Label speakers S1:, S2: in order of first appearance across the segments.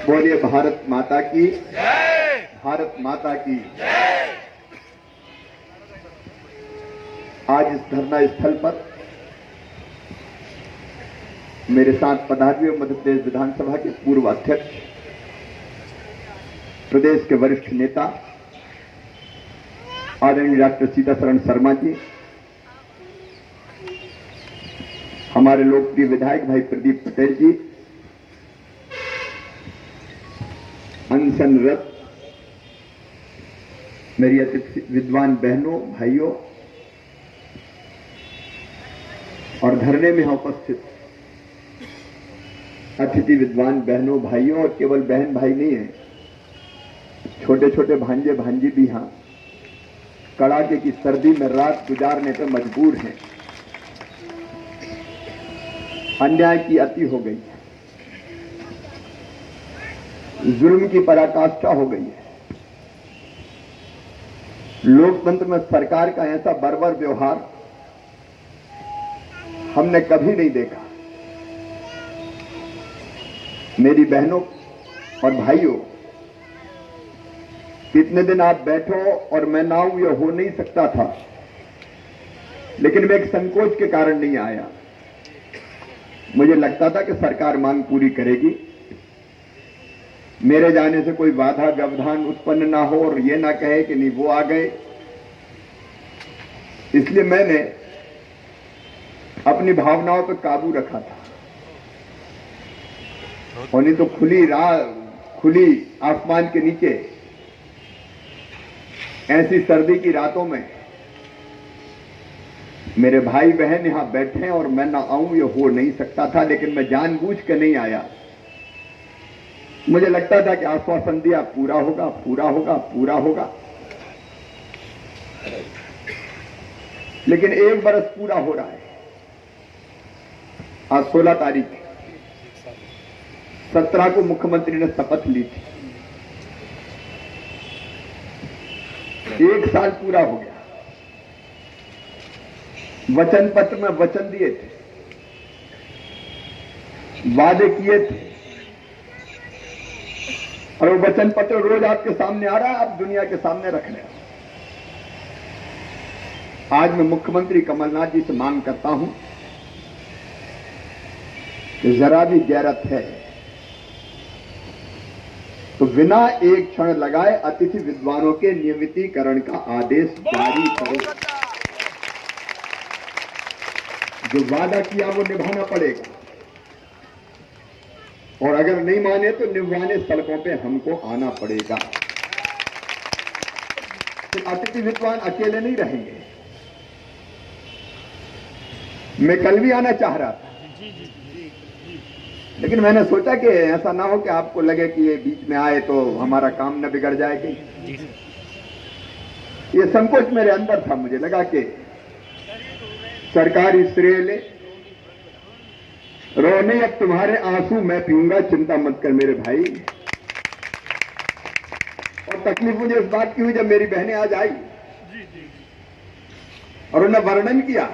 S1: बोलिए भारत माता की जय। भारत माता की जय। आज इस धरना स्थल पर मेरे साथ पधारे हुए मध्य प्रदेश विधानसभा के पूर्व अध्यक्ष, प्रदेश के वरिष्ठ नेता आदरणीय डॉक्टर सीतासरण शर्मा जी, हमारे लोकप्रिय विधायक भाई प्रदीप पटेल जी, अनशनरत मेरी अतिथि विद्वान बहनों भाइयों और धरने में उपस्थित अतिथि विद्वान बहनों भाइयों, और केवल बहन भाई नहीं है, छोटे छोटे भांजे भांजी भी यहां कड़ाके की सर्दी में रात गुजारने पर मजबूर हैं। अन्याय की अति हो गई है, जुल्म की पराकाष्ठा हो गई है। लोकतंत्र में सरकार का ऐसा बर्बर व्यवहार हमने कभी नहीं देखा। मेरी बहनों और भाइयों, इतने दिन आप बैठो और मैं ना आऊं, यह हो नहीं सकता था, लेकिन मैं एक संकोच के कारण नहीं आया। मुझे लगता था कि सरकार मांग पूरी करेगी, मेरे जाने से कोई बाधा व्यवधान उत्पन्न ना हो और ये ना कहे कि नहीं वो आ गए। इसलिए मैंने अपनी भावनाओं पर काबू रखा था, और नहीं तो खुली आसमान के नीचे ऐसी सर्दी की रातों में मेरे भाई बहन यहां बैठे हैं और मैं ना आऊं, ये हो नहीं सकता था। लेकिन मैं जानबूझ के नहीं आया। मुझे लगता था कि आश्वासन दिया पूरा होगा, पूरा होगा, पूरा होगा, लेकिन 1 बरस पूरा हो रहा है। आज 16 तारीख, 17 को मुख्यमंत्री ने शपथ ली थी। 1 साल पूरा हो गया। वचन पत्र में वचन दिए थे, वादे किए थे, और वो वचन पत्र रोज आपके सामने आ रहा है, आप दुनिया के सामने रख रहे हो। आज मैं मुख्यमंत्री कमलनाथ जी से मांग करता हूं कि जरा भी गैरत है तो बिना एक क्षण लगाए अतिथि विद्वानों के नियमितीकरण का आदेश जारी करो। जो वादा किया वो निभाना पड़ेगा, और अगर नहीं माने तो निभाने सड़कों पे हमको आना पड़ेगा। तो अतिथि विद्वान अकेले नहीं रहेंगे। मैं कल भी आना चाह रहा था, लेकिन मैंने सोचा कि ऐसा ना हो कि आपको लगे कि ये बीच में आए तो हमारा काम न बिगड़ जाएगी। ये संकोच मेरे अंदर था। मुझे लगा कि सरकारी श्रेय ले, रोने अब तुम्हारे आंसू मैं पीऊंगा, चिंता मत कर मेरे भाई। और तकलीफ मुझे इस बात की हुई जब मेरी बहनें आज आई और उन्हें वर्णन किया।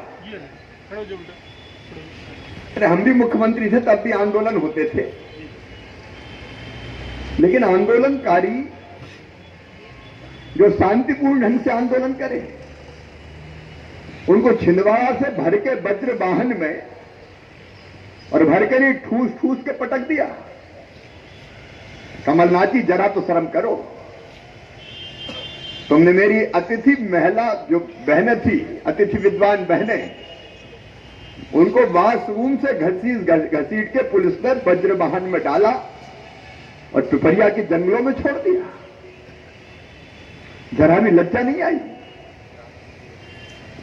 S1: अरे हम भी मुख्यमंत्री थे तब भी आंदोलन होते थे, लेकिन आंदोलनकारी जो शांतिपूर्ण ढंग से आंदोलन करे, उनको छिंदवाड़ा से भर के वज्र वाहन में और भर के नहीं ठूस ठूस के पटक दिया। कमलनाथ जी जरा तो शर्म करो। तुमने मेरी अतिथि महिला जो बहनें थी, अतिथि विद्वान बहनें, उनको वाशरूम से घसीट के पुलिस ने वज्र वाहन में डाला और पिपरिया के जंगलों में छोड़ दिया। जरा भी लज्जा नहीं आई,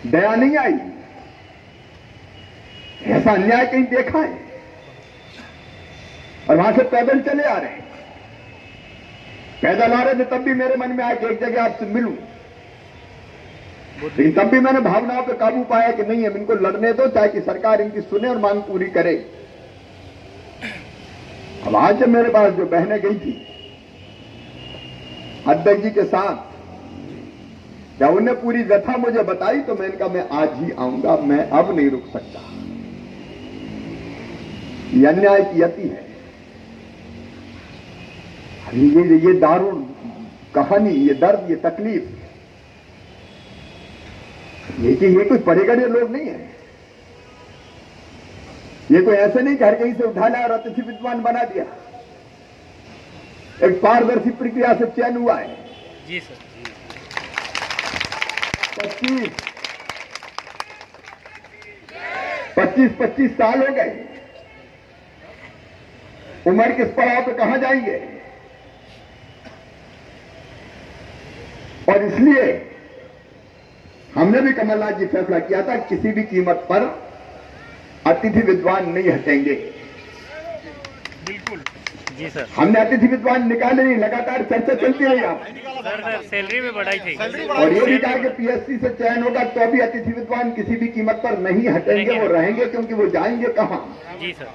S1: दया नहीं आई। ऐसा अन्याय कहीं देखा है? और वहां से पैदल चले आ रहे हैं, पैदल आ रहे थे, तब भी मेरे मन में आया कि एक जगह आपसे मिलूं, लेकिन तब भी मैंने भावनाओं पर काबू पाया कि नहीं, हम इनको लड़ने दो, चाहे कि सरकार इनकी सुने और मांग पूरी करे। अब आज जब मेरे पास जो बहनें गई थी अध्यक्ष जी के साथ, जब उन्हें पूरी व्यथा मुझे बताई तो मैंने कहा मैं आज ही आऊंगा, मैं अब नहीं रुक सकता। ये अन्याय की अति है। ये दारुण कहानी, ये दर्द, ये तकलीफ, ये कोई परेगढ़े लोग नहीं है। ये कोई ऐसे नहीं घर कहीं से उठा लाया और अतिथि विद्वान बना दिया। एक पारदर्शी प्रक्रिया से चयन हुआ है।
S2: जी सर।
S1: 25 साल हो गए, उम्र किस पड़ाव पे कहां जाएंगे। और इसलिए हमने भी कमलनाथ जी फैसला किया था किसी भी कीमत पर अतिथि विद्वान नहीं हटेंगे।
S2: बिल्कुल जी सर।
S1: हमने अतिथि विद्वान निकाले नहीं, लगातार चर्चा चलती रही। आप
S2: सर सैलरी में बढ़ाई थी
S1: और ये भी कहा कि पीएससी से चयन होगा तो भी अतिथि विद्वान किसी भी कीमत पर नहीं हटेंगे, वो रहेंगे, क्योंकि वो जाएंगे कहां?
S2: जी सर।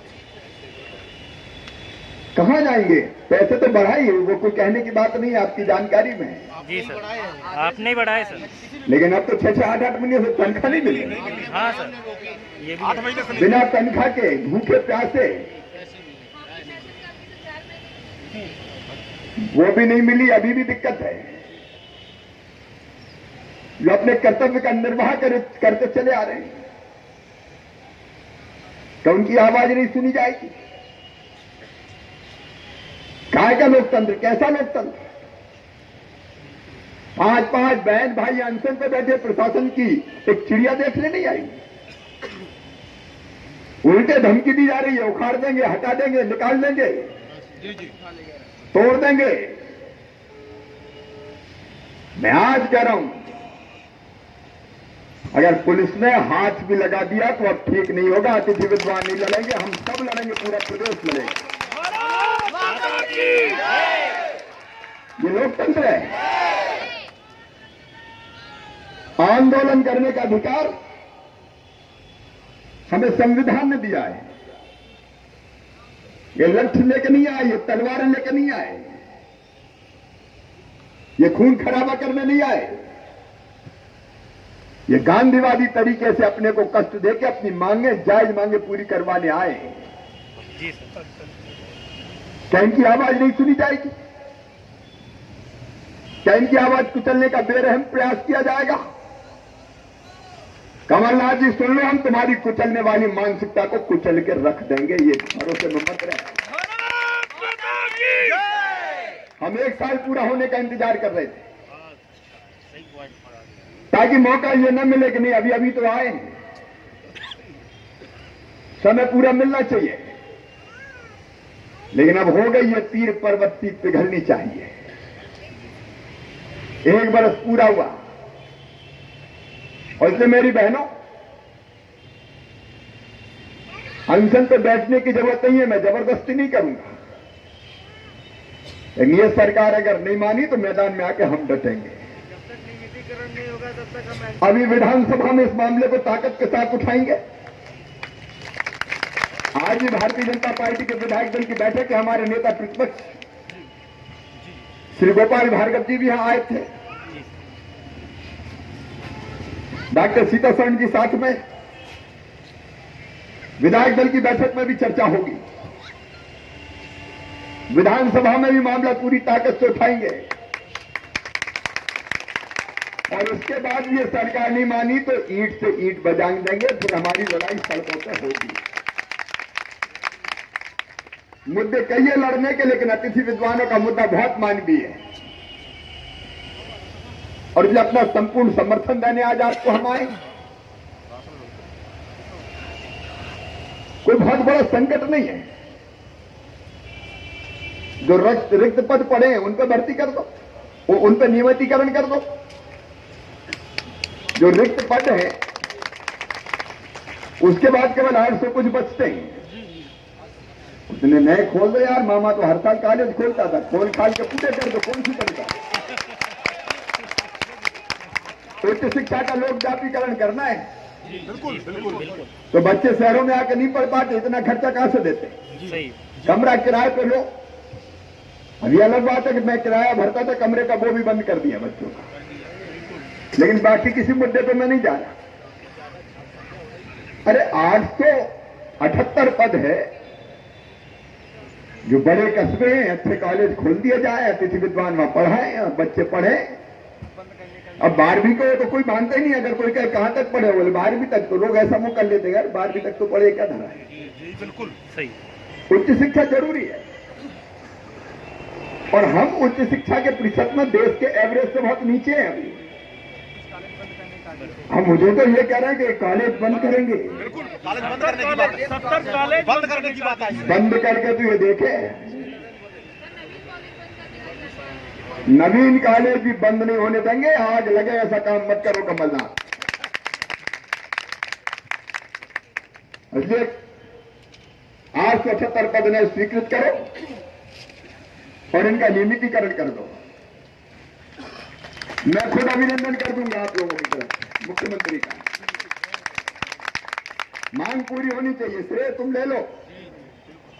S1: कहां जाएंगे? पैसे तो बढ़ाइए, वो कोई कहने की बात नहीं है, आपकी जानकारी में।
S2: जी सर, आपने ही बढ़ाए सर।
S1: लेकिन अब तो 6-6, 8-8 महीने से तनख्वाह नहीं मिली।
S2: हाँ सर, ये भी
S3: 8 महीने से
S1: बिना तनख्वाह के, भूखे प्यासे, वो भी नहीं मिली। अभी भी दिक्कत है। जो अपने कर्तव्य का निर्वाह करते चले आ रहे हैं, तो उनकी आवाज नहीं सुनी जाएगी। काय का लोकतंत्र, कैसा लोकतंत्र? 5-5 बहन भाई अनशन पे बैठे, प्रशासन की एक चिड़िया देखने नहीं आई। उल्टे धमकी दी जा रही है, उखाड़ देंगे, हटा देंगे, निकाल देंगे, तोड़ देंगे। मैं आज कह रहा हूं, अगर पुलिस ने हाथ भी लगा दिया तो अब ठीक नहीं होगा। अतिथि विद्वान नहीं लड़ेंगे, हम सब लड़ेंगे, पूरा प्रदेश लड़ेगा। ये लोकतंत्र है। आंदोलन करने का अधिकार हमें संविधान ने दिया है। ये लठ लेकर नहीं आए, ये तलवारें लेकर नहीं आए, ये खून खराबा करने नहीं आए। ये गांधीवादी तरीके से अपने को कष्ट देके अपनी मांगे, जायज मांगे पूरी करवाने आए।
S2: जी सर।
S1: क्या इनकी आवाज नहीं सुनी जाएगी? क्या इनकी आवाज कुचलने का बेरहम प्रयास किया जाएगा? कमलनाथ जी सुन लो, हम तुम्हारी कुचलने वाली मानसिकता को कुचल के रख देंगे, ये भरोसे में मत रहे। हम 1 साल पूरा होने का इंतजार कर रहे थे ताकि मौका ये न मिले कि नहीं अभी अभी तो आए, समय पूरा मिलना चाहिए। लेकिन अब हो गई, ये तीर पर्वत पिघलनी चाहिए। 1 बरस पूरा हुआ और इसलिए मेरी बहनों, अनशन पे बैठने की जरूरत नहीं है। मैं जबरदस्ती नहीं करूंगा। लेकिन ये सरकार अगर नहीं मानी तो मैदान में आके हम डटेंगे।
S2: नहीं होगा तब तक हम
S1: अभी विधानसभा में इस मामले को ताकत के साथ उठाएंगे। आज भी भारतीय जनता पार्टी के विधायक दल की बैठक है। हमारे नेता प्रतिपक्ष श्री गोपाल भार्गव जी भी यहां आए थे, डॉक्टर सीतासरण जी साथ में। विधायक दल की बैठक में भी चर्चा होगी। विधानसभा में भी मामला पूरी ताकत से उठाएंगे और उसके बाद ये सरकार नहीं मानी तो ईंट से ईंट बजाएं देंगे। फिर हमारी लड़ाई सड़कों पर होगी। मुद्दे कई है लड़ने के, लेकिन अतिथि विद्वानों का मुद्दा बहुत मानवीय है और इसलिए अपना संपूर्ण समर्थन देने आज आपको हम आए। कोई बहुत बड़ा संकट नहीं है। जो रिक्त पद पड़े हैं उन पर भर्ती कर दो, उन पर नियमितीकरण कर दो। जो रिक्त पद है उसके बाद केवल 800 कुछ बचते हैं, उसने नए खोल दो यार। मामा तो हर साल कॉलेज खोलता था, खोल खाल के पूरे कर दो, कौन सी तरीका। उच्च शिक्षा का लोक जातीकरण करना है।
S3: बिल्कुल बिल्कुल बिल्कुल।
S1: तो बच्चे शहरों में आके नहीं पढ़ पाते, इतना खर्चा कहां से देते?
S2: सही।
S1: कमरा किराए पे लो। अभी अलग बात है कि मैं किराया भरता था कमरे का, वो भी बंद कर दिया बच्चों का। लेकिन बाकी किसी मुद्दे पे मैं नहीं जा रहा। अरे 878 पद है, जो बड़े कस्बे हैं अच्छे कॉलेज खोल दिए जाए, अतिथि विद्वान वहां पढ़ाएं और बच्चे पढ़े। अब 12वीं को तो कोई मानता ही नहीं, अगर कोई कहे कहां तक पढ़े, बोले 12वीं तक, तो लोग ऐसा मुंह कर लेते हैं यार 12वीं तक तो पढ़े, क्या धरा है।
S3: जी बिल्कुल
S2: सही।
S1: उच्च शिक्षा जरूरी है, और हम उच्च शिक्षा के प्रतिशत में देश के एवरेज से बहुत नीचे हैं अभी। हम मुझे तो ये कह रहे हैं कि कॉलेज बंद करेंगे,
S3: बिल्कुल कॉलेज बंद करने की बात, 70 कॉलेज बंद करने की बात आई।
S1: बंद करके तो ये देखे नवीन कॉलेज भी बंद नहीं होने देंगे। आग लगे ऐसा काम मत करो कमलनाथ। इसलिए 878 पद ने स्वीकृत करो और इनका नियमितीकरण कर दो। मैं खुद अभिनंदन कर दूंगा आप लोगों की तरफ, मुख्यमंत्री का। मांग पूरी होनी चाहिए, श्रेय तुम ले लो,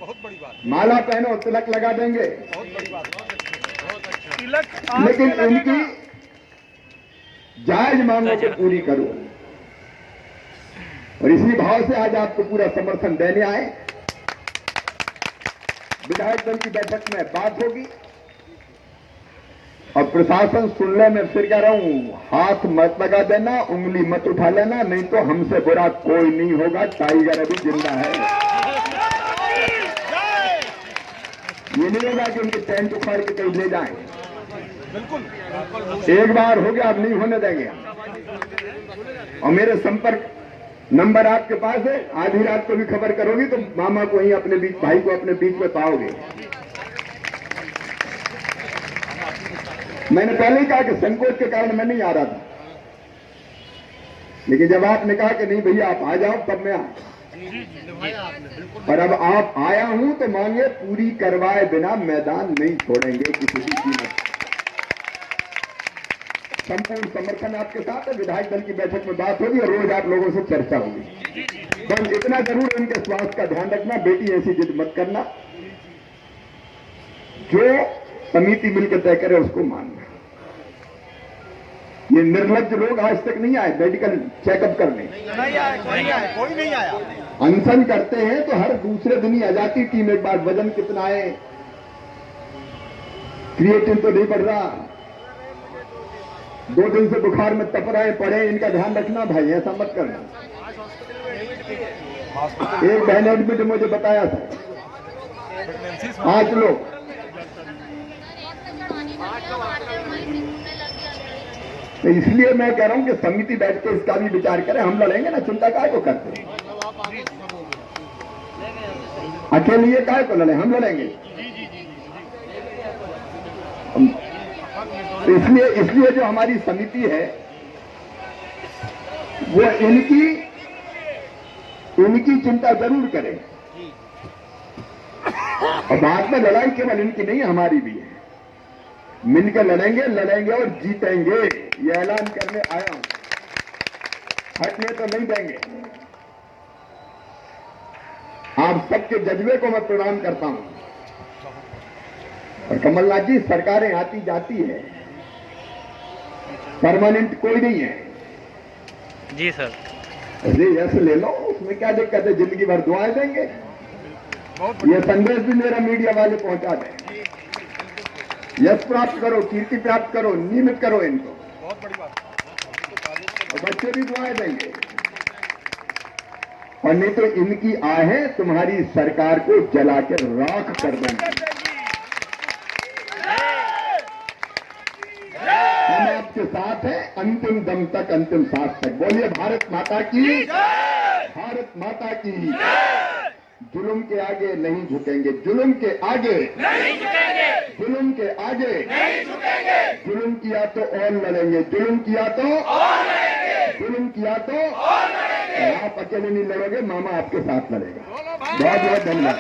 S3: बहुत बड़ी बात,
S1: माला पहनो, तिलक लगा देंगे,
S3: बहुत बड़ी बात।
S1: लेकिन इनकी जायज मांगों को पूरी करो। और इसी भाव से आज आपको पूरा समर्थन देने आए। विधायक दल की बैठक में बात होगी और प्रशासन सुन ले। मैं फिर कह रहा हूं, हाथ मत लगा देना, उंगली मत उठा लेना, नहीं तो हमसे बुरा कोई नहीं होगा। टाइगर अभी जिंदा है। ये नहीं होगा कि उनके टेंट उखाड़ के कहीं ले जाएं।
S3: बिल्कुल
S1: एक बार हो गया, अब नहीं होने देंगे। और मेरे संपर्क नंबर आपके पास है, आधी रात को भी खबर करोगी तो मामा को ही अपने बीच, भाई को अपने बीच में पाओगे। मैंने पहले ही कहा कि संकोच के कारण मैं नहीं आ रहा था, लेकिन जब आपने कहा कि नहीं भैया आप आ जाओ, तब मैं आया। और अब आप आया हूं तो मांगे पूरी करवाए बिना मैदान नहीं छोड़ेंगे किसी भी कीमत। संपूर्ण समर्थन आपके साथ है। विधायक दल की बैठक में बात होगी और रोज आप लोगों से चर्चा होगी। बस इतना जरूर इनके स्वास्थ्य का ध्यान रखना, बेटी ऐसी जिद मत करना, जो समिति मिलकर तय करे उसको मानना। ये निर्लज्ज लोग आज तक नहीं आए मेडिकल चेकअप करने,
S3: नहीं आया, कोई नहीं आया।
S1: अनशन करते हैं तो हर दूसरे दिन ही आ जाती टीम एक बार, वजन कितना है, क्रिएटिन तो नहीं बढ़ रहा, 2 दिन से बुखार में तप रहे पड़े, इनका ध्यान रखना भाई, ऐसा मत करना। एक बहन एडमिट मुझे बताया था, 5 लोग। तो इसलिए मैं कह रहा हूं कि समिति बैठ के इसका भी विचार करें। हम लड़ेंगे ना, चिंता काय को करते, अकेले ये काय को लड़े, हम लड़ेंगे। तो इसलिए जो हमारी समिति है वो इनकी चिंता जरूर करे। और बाद में लड़ाई केवल इनकी नहीं हमारी भी है। मिलकर लड़ेंगे और जीतेंगे, ये ऐलान करने आया हूं। हटने तो नहीं देंगे। आप सबके जज्बे को मैं प्रणाम करता हूं। और कमलनाथ जी, सरकारें आती जाती है, परमानेंट कोई नहीं है।
S2: जी सर।
S1: यस ले लो, उसमें क्या दिक्कत है, जिंदगी भर दुआएं देंगे। ये संदेश भी मेरा मीडिया वाले पहुंचा दें। यश प्राप्त करो, कीर्ति प्राप्त करो, नियमित करो इनको,
S3: बहुत बड़ी बात।
S1: और बच्चे भी दुआएं देंगे। और नहीं तो इनकी आहें तुम्हारी सरकार को जला के राख कर देंगे। हम आपके साथ हैं अंतिम दम तक, अंतिम सांस तक। बोलिए भारत माता की, भारत माता की। जुल्म के आगे नहीं झुकेंगे, जुल्म के आगे नहीं झुकेंगे, जुल्म के आगे नहीं झुकेंगे। जुल्म किया तो और लड़ेंगे, जुल्म किया तो और लड़ेंगे, जुल्म किया तो और लड़ेंगे। आप अकेले नहीं लड़ोगे, मामा आपके साथ लड़ेगा। बहुत बहुत धन्यवाद।